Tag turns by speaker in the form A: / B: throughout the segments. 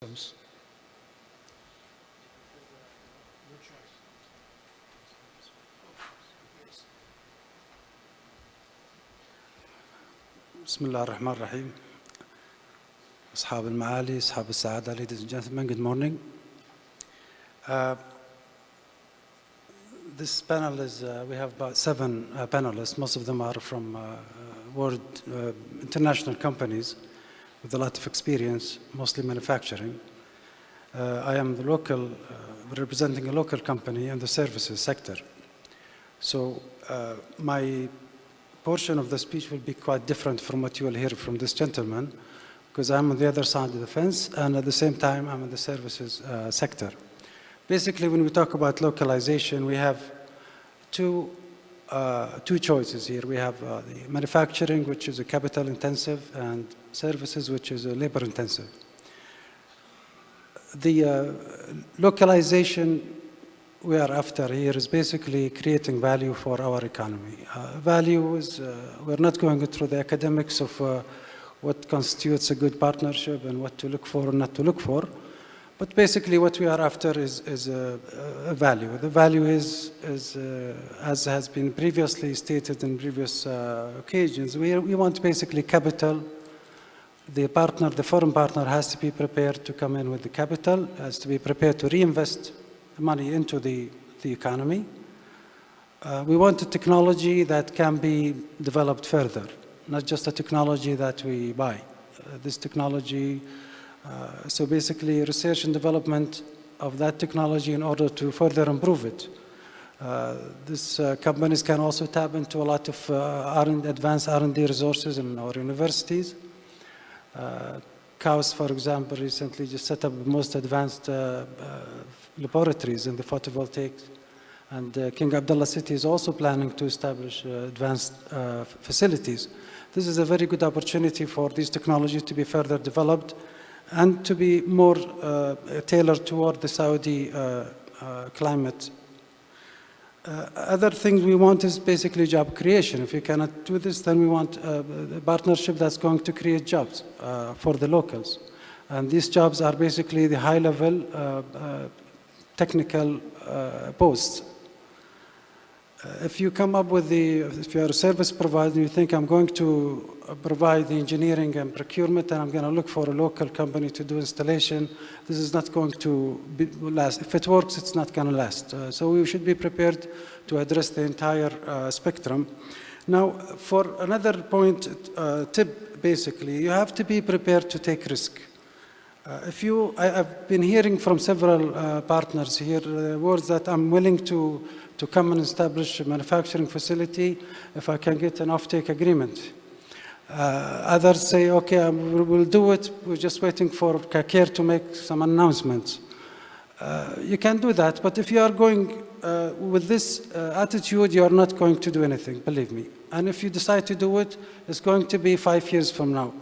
A: systems. بسم الله الرحمن الرحيم. أصحاب المعالي, أصحاب السعادة, ladies and gentlemen, good morning. This panel is, we have about 7 panelists. Most of them are from world international companies with a lot of experience, mostly manufacturing. I am the local, representing a local company in the services sector. So my portion of the speech will be quite different from what you will hear from this gentleman, because I'm on the other side of the fence, and at the same time, I'm in the services sector. Basically, when we talk about localization, we have two choices here. We have the manufacturing, which is a capital intensive, and services, which is a labor intensive. The localization we are after here is basically creating value for our economy. Value is, we're not going through the academics of what constitutes a good partnership and what to look for or not to look for. But basically what we are after is a value. The value is as has been previously stated in previous occasions, we want basically capital. The partner, the foreign partner, has to be prepared to come in with the capital, has to be prepared to reinvest money into the economy. We want a technology that can be developed further, not just a technology that we buy. This technology, so basically research and development of that technology in order to further improve it. These companies can also tap into a lot of advanced R&D resources in our universities. CAUS, for example, recently just set up the most advanced laboratories in the photovoltaics. And King Abdullah City is also planning to establish advanced facilities. This is a very good opportunity for these technologies to be further developed and to be more tailored toward the Saudi climate. Other things we want is basically job creation. If we cannot do this, then we want a partnership that's going to create jobs for the locals. And these jobs are basically the high-level technical posts. If you come up with if you're a service provider, you think I'm going to provide the engineering and procurement, and I'm going to look for a local company to do installation, this is not going to last. If it works, it's not going to last. So we should be prepared to address the entire spectrum. Now, for another point, tip, basically, you have to be prepared to take risk. I've been hearing from several partners here words that I'm willing to come and establish a manufacturing facility if I can get an offtake agreement. Others say, okay, we'll do it, we're just waiting for CACAIR to make some announcements. You can do that, but if you are going with this attitude, you are not going to do anything, believe me. And if you decide to do it, it's going to be 5 years from now.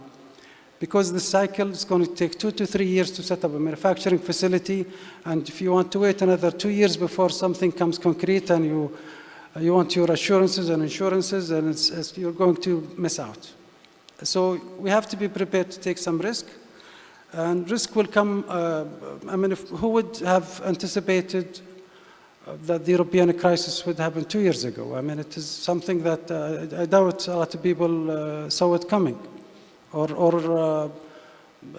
A: Because the cycle is going to take 2 to 3 years to set up a manufacturing facility, and if you want to wait another 2 years before something comes concrete and you want your assurances and insurances, and you're going to miss out. So we have to be prepared to take some risk, and risk will come. I mean, who would have anticipated that the European crisis would happen 2 years ago? I mean, it is something that I doubt a lot of people saw it coming. Or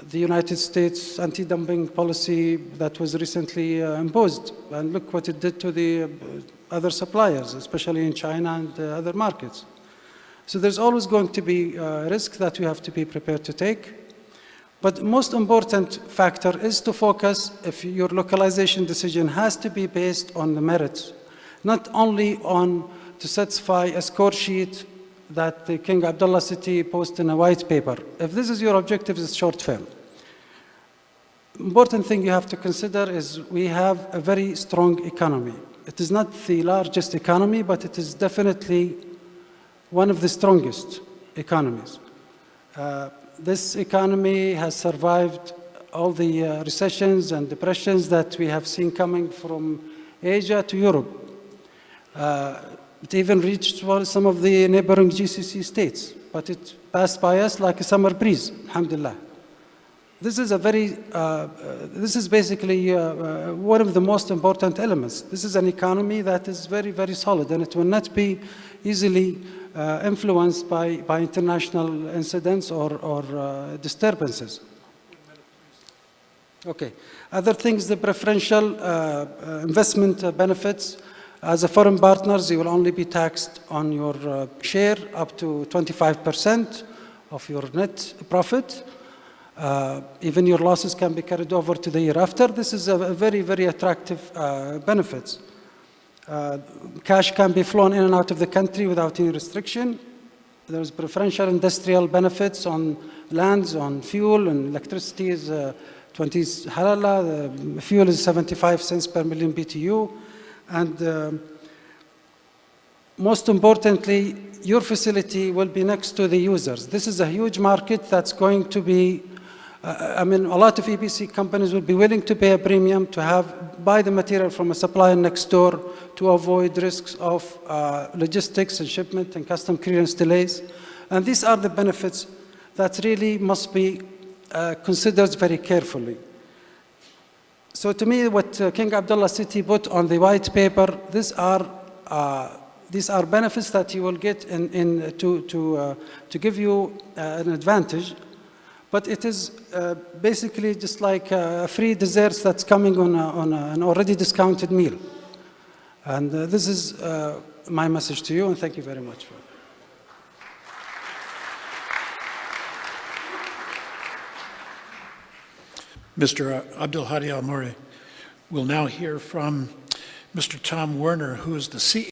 A: the United States anti-dumping policy that was recently imposed. And look what it did to the other suppliers, especially in China and other markets. So there's always going to be a risk that you have to be prepared to take. But the most important factor is to focus, if your localization decision has to be based on the merits, not only on to satisfy a score sheet that the King Abdullah City posted in a white paper. If this is your objective, it's short term. Important thing you have to consider is we have a very strong economy. It is not the largest economy, but it is definitely one of the strongest economies. This economy has survived all the recessions and depressions that we have seen coming from Asia to Europe. It even reached some of the neighboring GCC states, but it passed by us like a summer breeze, alhamdulillah. This is a very, this is basically one of the most important elements. This is an economy that is very, very solid, and it will not be easily influenced by international incidents or disturbances. Okay. Other things, the preferential investment benefits. As a foreign partners, you will only be taxed on your share up to 25% of your net profit. Even your losses can be carried over to the year after. This is a very, very attractive benefits. Cash can be flown in and out of the country without any restriction. There's preferential industrial benefits on lands, on fuel, and electricity is 20 halala. The fuel is 75 cents per million BTU. And most importantly, your facility will be next to the users. This is a huge market that's going to be, I mean, a lot of EPC companies will be willing to pay a premium to buy the material from a supplier next door to avoid risks of logistics and shipment and custom clearance delays. And these are the benefits that really must be considered very carefully. So to me, what King Abdullah City put on the white paper, these are benefits that you will get to give you an advantage. But it is basically just like free desserts that's coming on an already discounted meal. And this is my message to you, and thank you very much.
B: Mr. Abdul Hadi Al-Mureeh. We'll now hear from Mr. Tom Werner, who is the CEO